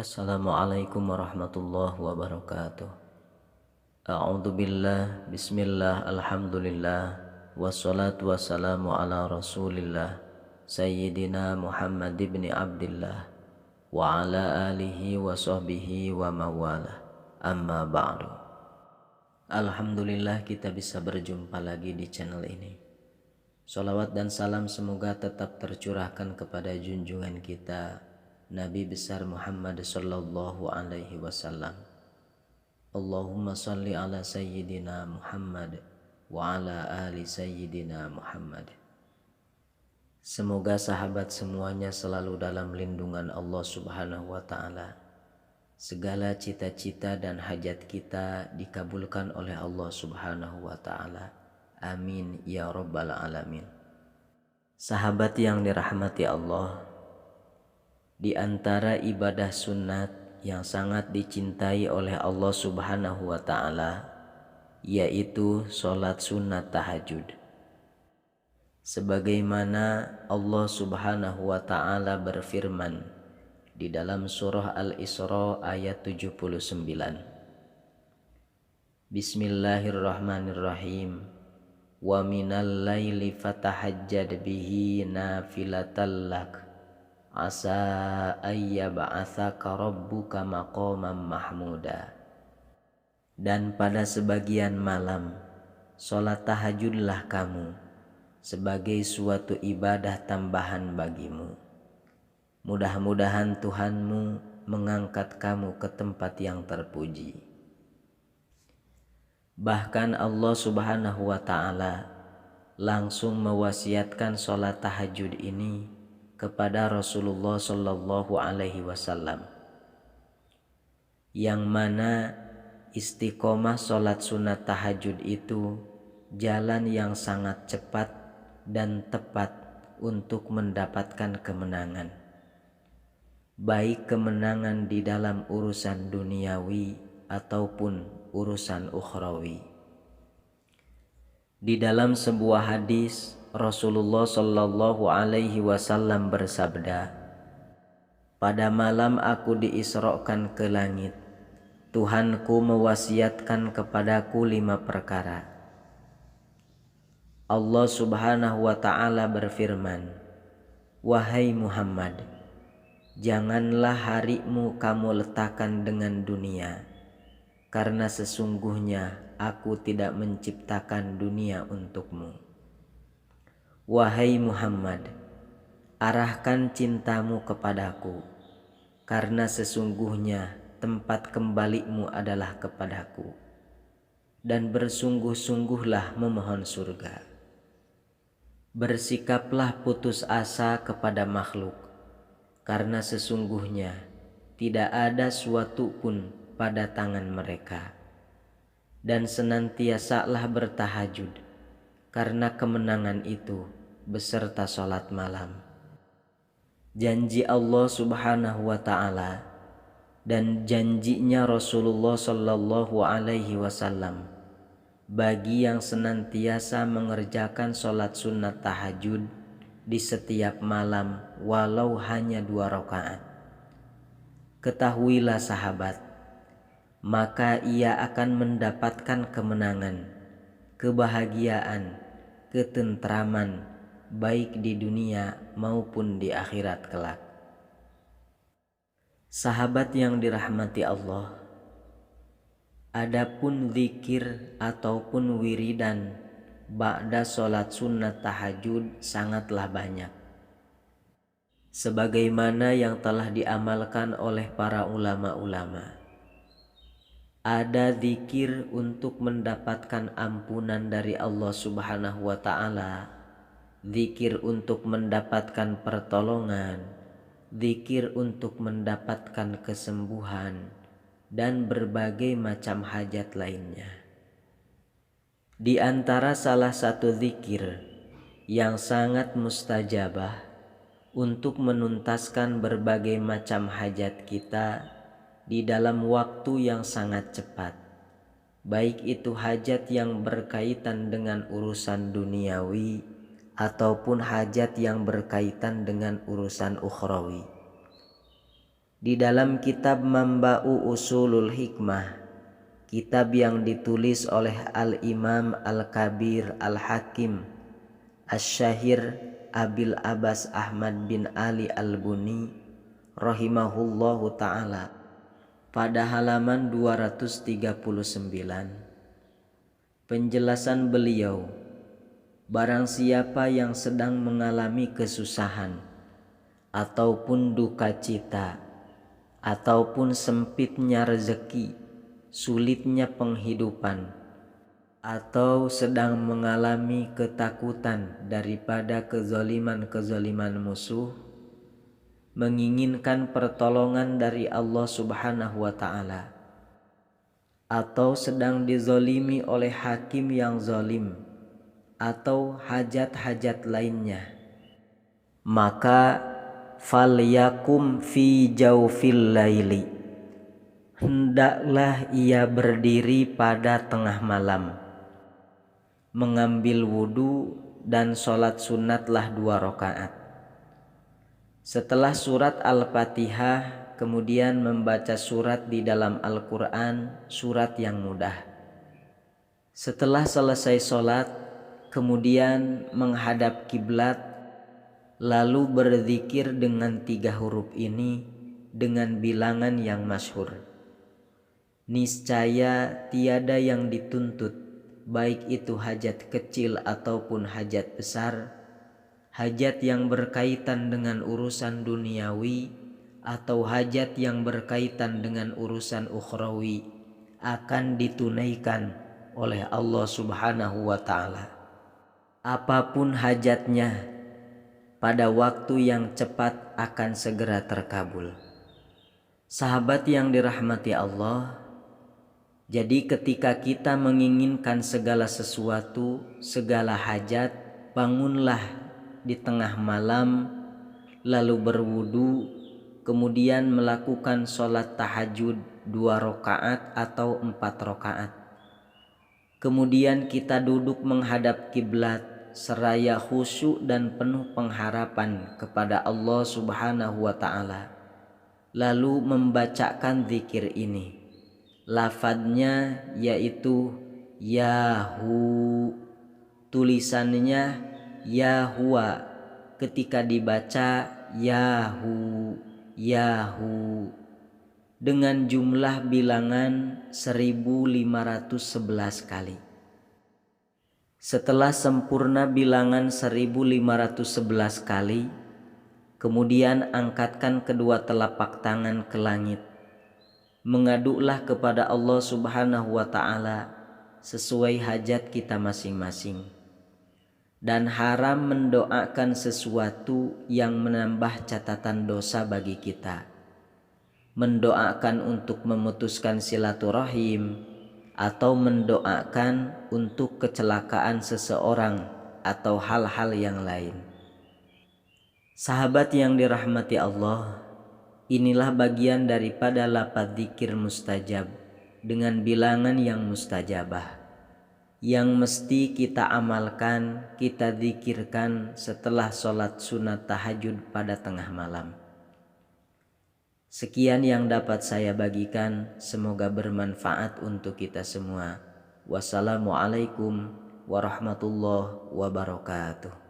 Assalamualaikum warahmatullahi wabarakatuh. A'udzu billah, bismillah, alhamdulillah, wassalatu wassalamu ala rasulillah, Sayyidina Muhammad ibn Abdillah, wa ala alihi wa sahbihi wa mawalah, amma ba'du. Alhamdulillah kita bisa berjumpa lagi di channel ini. Salawat dan salam semoga tetap tercurahkan kepada junjungan kita Nabi besar Muhammad sallallahu alaihi wasallam. Allahumma salli ala sayyidina Muhammad wa ala ali sayyidina Muhammad. Semoga sahabat semuanya selalu dalam lindungan Allah subhanahu wa ta'ala. Segala cita-cita dan hajat kita dikabulkan oleh Allah subhanahu wa ta'ala. Amin ya rabbal alamin. Sahabat yang dirahmati Allah, di antara ibadah sunat yang sangat dicintai oleh Allah subhanahu wa ta'ala yaitu sholat sunat tahajud. Sebagaimana Allah subhanahu wa ta'ala berfirman di dalam surah Al-Isra ayat 79. Bismillahirrahmanirrahim. Wa minal laili fatahajjad bihi nafilatan lak asa ayyab'atsaka rabbuka maqaman mahmuda. Dan pada sebagian malam sholat tahajudlah kamu sebagai suatu ibadah tambahan bagimu. Mudah-mudahan Tuhanmu mengangkat kamu ke tempat yang terpuji. Bahkan Allah subhanahu wa ta'ala langsung mewasiatkan sholat tahajud ini kepada Rasulullah sallallahu alaihi wasallam, yang mana istiqomah sholat sunat tahajud itu jalan yang sangat cepat dan tepat untuk mendapatkan kemenangan, baik kemenangan di dalam urusan duniawi ataupun urusan ukhrawi. Di dalam sebuah hadis Rasulullah sallallahu alaihi wasallam bersabda, pada malam aku diisrokan ke langit, Tuhanku mewasiatkan kepadaku 5 perkara. Allah subhanahu wa ta'ala berfirman, wahai Muhammad, janganlah harimu kamu letakkan dengan dunia, karena sesungguhnya aku tidak menciptakan dunia untukmu. Wahai Muhammad, arahkan cintamu kepadaku, karena sesungguhnya tempat kembalimu adalah kepadaku, dan bersungguh-sungguhlah memohon surga. Bersikaplah putus asa kepada makhluk, karena sesungguhnya tidak ada suatu pun pada tangan mereka, dan senantiasalah bertahajud, karena kemenangan itu beserta sholat malam. Janji Allah subhanahu wa ta'ala dan janjinya Rasulullah sallallahu alaihi wasallam bagi yang senantiasa mengerjakan sholat sunat tahajud di setiap malam walau hanya 2 rakaat. Ketahuilah sahabat, maka ia akan mendapatkan kemenangan, kebahagiaan, ketentraman baik di dunia maupun di akhirat kelak. Sahabat yang dirahmati Allah, adapun zikir ataupun wiridan ba'da sholat sunnat tahajud sangatlah banyak, sebagaimana yang telah diamalkan oleh para ulama-ulama. Ada zikir untuk mendapatkan ampunan dari Allah subhanahu wa ta'ala, zikir untuk mendapatkan pertolongan, zikir untuk mendapatkan kesembuhan, dan berbagai macam hajat lainnya. Di antara salah satu zikir yang sangat mustajabah untuk menuntaskan berbagai macam hajat kita di dalam waktu yang sangat cepat, baik itu hajat yang berkaitan dengan urusan duniawi ataupun hajat yang berkaitan dengan urusan ukhrawi. di dalam kitab Mamba'u Usulul Hikmah, kitab yang ditulis oleh Al-Imam Al-Kabir Al-Hakim Asy-Syahir Abil Abbas Ahmad bin Ali Al-Buni rahimahullahu ta'ala, pada halaman 239, penjelasan beliau, barang siapa yang sedang mengalami kesusahan ataupun duka cita ataupun sempitnya rezeki, sulitnya penghidupan, atau sedang mengalami ketakutan daripada kezaliman-kezaliman musuh, menginginkan pertolongan dari Allah Subhanahu wa ta'ala, atau sedang dizalimi oleh hakim yang zalim, atau hajat-hajat lainnya, maka falyakum fi jaufil laili, hendaklah ia berdiri pada tengah malam, mengambil wudu dan sholat sunatlah 2 rakaat. Setelah surat Al-Fatihah, kemudian membaca surat di dalam Al-Quran, surat yang mudah. Setelah selesai sholat, kemudian menghadap kiblat, lalu berzikir dengan 3 huruf ini dengan bilangan yang masyhur. Niscaya tiada yang dituntut, baik itu hajat kecil ataupun hajat besar, hajat yang berkaitan dengan urusan duniawi atau hajat yang berkaitan dengan urusan ukhrawi, akan ditunaikan oleh Allah Subhanahu wa ta'ala. Apapun hajatnya, pada waktu yang cepat akan segera terkabul. Sahabat yang dirahmati Allah, jadi ketika kita menginginkan segala sesuatu, segala hajat, bangunlah di tengah malam, lalu berwudu, kemudian melakukan sholat tahajud 2 rakaat atau 4 rakaat. Kemudian kita duduk menghadap kiblat seraya khusyuk dan penuh pengharapan kepada Allah Subhanahu wa ta'ala, lalu membacakan zikir ini. Lafadznya yaitu Yahu, tulisannya Yahua, ketika dibaca Yahu, Yahu, dengan jumlah bilangan 1511 kali. Setelah sempurna bilangan 1511 kali, kemudian angkatkan kedua telapak tangan ke langit. Mengaduklah kepada Allah Subhanahu wa ta'ala sesuai hajat kita masing-masing. Dan haram mendoakan sesuatu yang menambah catatan dosa bagi kita. Mendoakan untuk memutuskan silaturahim, atau mendoakan untuk kecelakaan seseorang atau hal-hal yang lain. Sahabat yang dirahmati Allah, inilah bagian daripada lafaz zikir mustajab dengan bilangan yang mustajabah, yang mesti kita amalkan, kita zikirkan setelah sholat sunat tahajud pada tengah malam. Sekian yang dapat saya bagikan, semoga bermanfaat untuk kita semua. Wassalamualaikum warahmatullahi wabarakatuh.